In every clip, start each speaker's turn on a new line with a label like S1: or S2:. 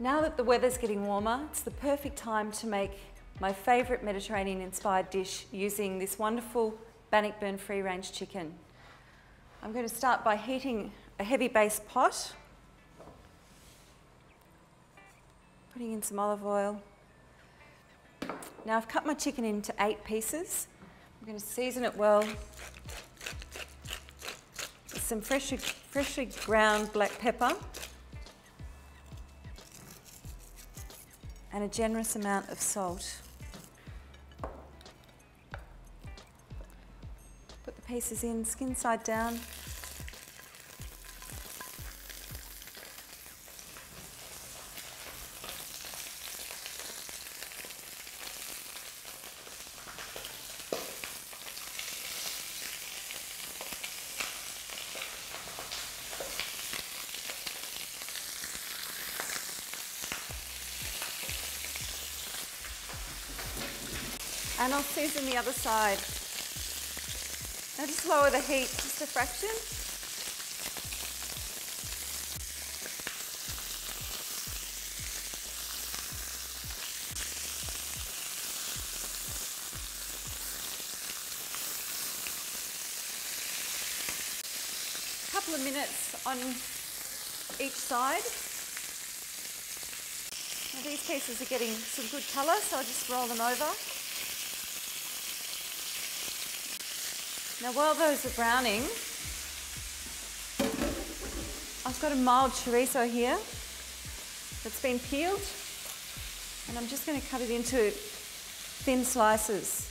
S1: Now that the weather's getting warmer, it's the perfect time to make my favourite Mediterranean-inspired dish using this wonderful Bannockburn free-range chicken. I'm going to start by heating a heavy base pot, putting in some olive oil. Now I've cut my chicken into 8 pieces. I'm going to season it well with some freshly ground black pepper and a generous amount of salt. Put the pieces in, skin side down. And I'll season the other side. Now just lower the heat just a fraction. A couple of minutes on each side. Now these pieces are getting some good colour, so I'll just roll them over. Now while those are browning, I've got a mild chorizo here that's been peeled, and I'm just going to cut it into thin slices.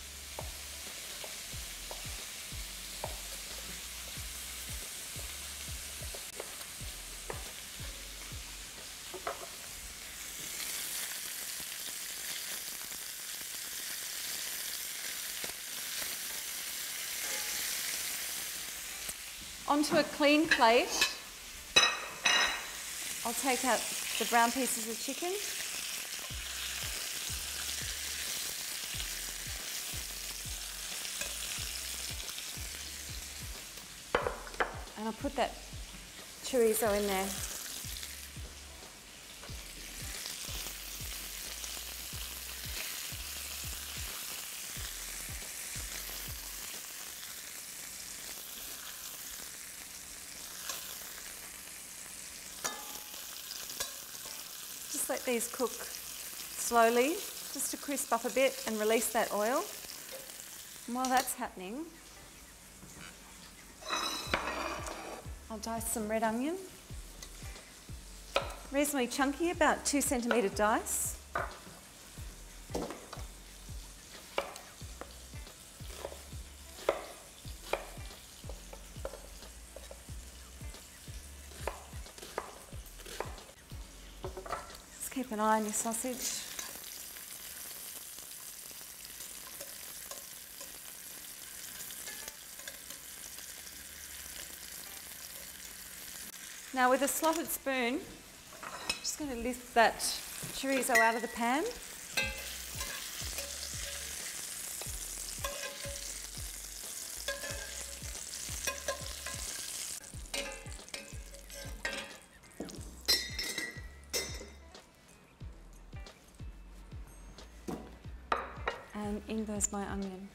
S1: Onto a clean plate, I'll take out the brown pieces of chicken. And I'll put that chorizo in there. Just let these cook slowly, just to crisp up a bit and release that oil. And while that's happening, I'll dice some red onion. Reasonably chunky, about 2 centimetre dice. Keep an eye on your sausage. Now with a slotted spoon, I'm just going to lift that chorizo out of the pan. And in goes my onion.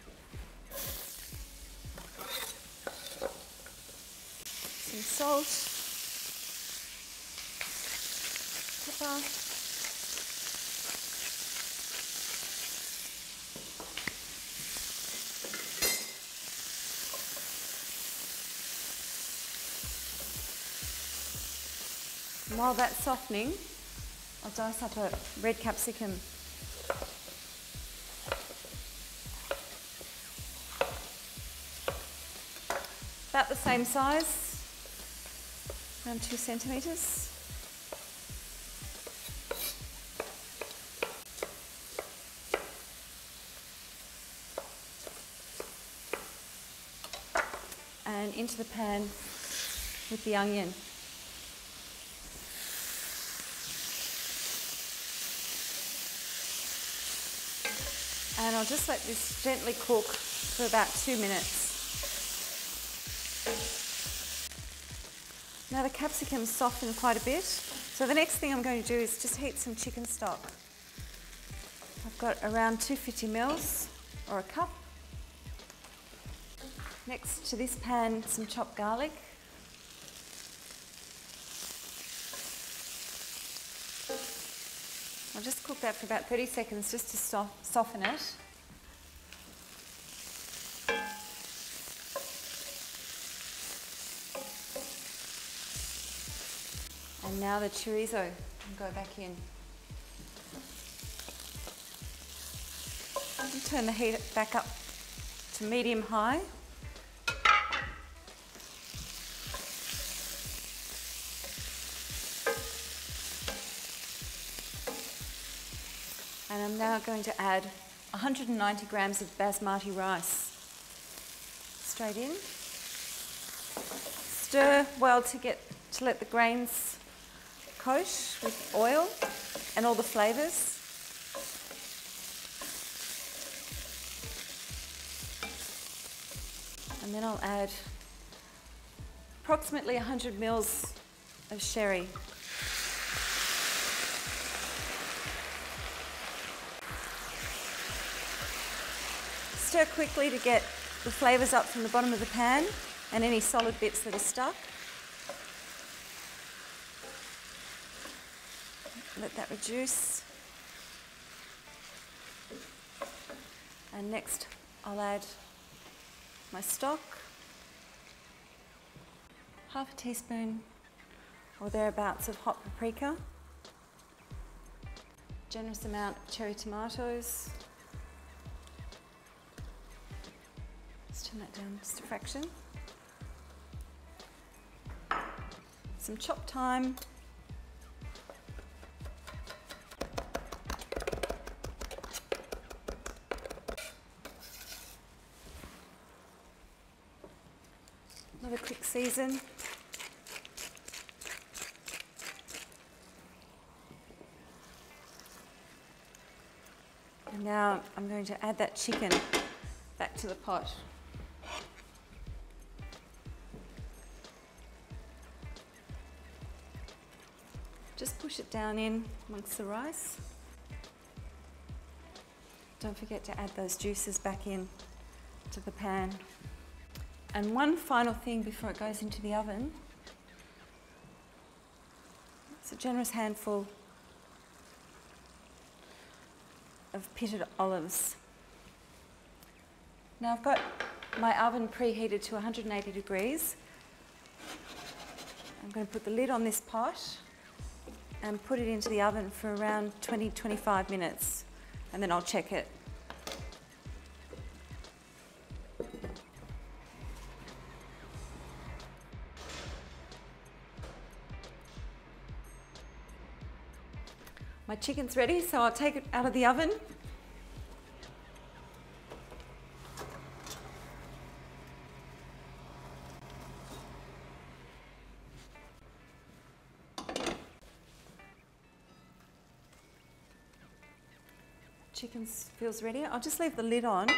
S1: Some salt, pepper, and while that's softening, I'll dice up a red capsicum. About the same size, around 2 centimetres. And into the pan with the onion. And I'll just let this gently cook for about 2 minutes. Now the capsicum's softened quite a bit. So the next thing I'm going to do is just heat some chicken stock. I've got around 250 mils or a cup. Next to this pan, some chopped garlic. I'll just cook that for about 30 seconds just to soften it. And now the chorizo can go back in. And turn the heat back up to medium-high. And I'm now going to add 190 grams of basmati rice. Straight in. Stir well to let the grains coat with oil and all the flavours. And then I'll add approximately 100 mils of sherry. Stir quickly to get the flavours up from the bottom of the pan and any solid bits that are stuck. Let that reduce. And next I'll add my stock. Half a teaspoon or thereabouts of hot paprika. Generous amount of cherry tomatoes. Let's turn that down just a fraction. Some chopped thyme. Another quick season. And now I'm going to add that chicken back to the pot. Just push it down in amongst the rice. Don't forget to add those juices back in to the pan. And one final thing before it goes into the oven. It's a generous handful of pitted olives. Now I've got my oven preheated to 180 degrees. I'm going to put the lid on this pot and put it into the oven for around 20-25 minutes, and then I'll check it. My chicken's ready, so I'll take it out of the oven. Chicken feels ready. I'll just leave the lid on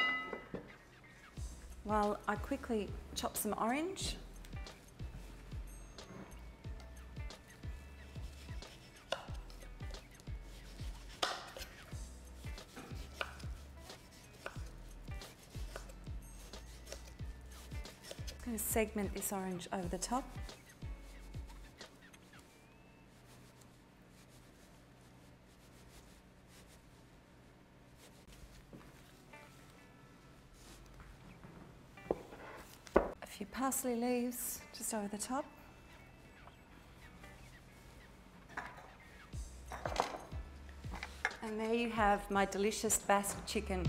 S1: while I quickly chop some orange. I'm going to segment this orange over the top. A few parsley leaves just over the top. And there you have my delicious Basque chicken.